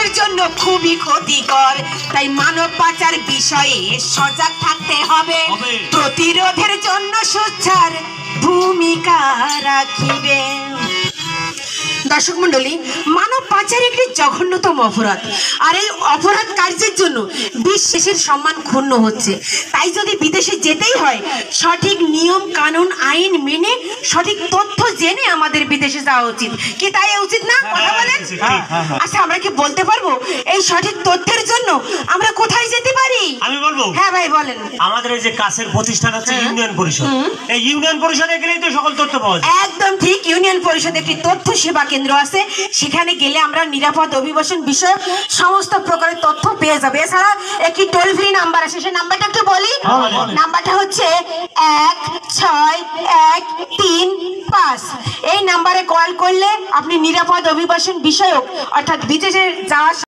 দেশের জন্য খুবই ক্ষতিকর। তাই মানব পাচার বিষয়ে সজাগ থাকতে হবে, প্রতিরোধের জন্য সোচ্চার ভূমিকা রাখিবে। দর্শক মন্ডলী, মানব পাচার একটি জঘন্যতম অপরাধ, আর এই অপরাধ কার্যের জন্য বিশ্বের সম্মান ক্ষুণ্ণ হচ্ছে। তাই যদি বিদেশে যেতেই হয়, সঠিক নিয়ম কানুন আইন মেনে সঠিক তথ্য জেনে আমাদের বিদেশে যাওয়া উচিত। কি তাই উচিত না? কথা বলেন। আচ্ছা, আমরা কি বলতে পারবো এই সঠিক তথ্যের জন্য আমরা কোথায় যেতে পারি? আমি বলবো। হ্যাঁ ভাই বলেন। আমাদের এই যে কাছের প্রতিষ্ঠান হচ্ছে ইউনিয়ন পরিষদ, এই ইউনিয়ন পরিষদে গেলেই তো সকল তথ্য পাওয়া যায়। একদম ঠিক, ইউনিয়ন পরিষদ একটি তথ্য সেবা কেন্দ্র আছে, সেখানে গেলে আমরা নিরাপদ অভিবাসন বিষয়ে সমস্ত প্রকারের তথ্য পেয়ে যাবে। এছাড়া একটি টোল ফ্রি নাম্বার আছে, সেই নাম্বারটা একটু বলি। নাম্বারটা হচ্ছে 1613 এই নাম্বারে কল করলে আপনি নিরাপদ অভিবাসন বিষয়ক অর্থাৎ বিদেশে যাওয়ার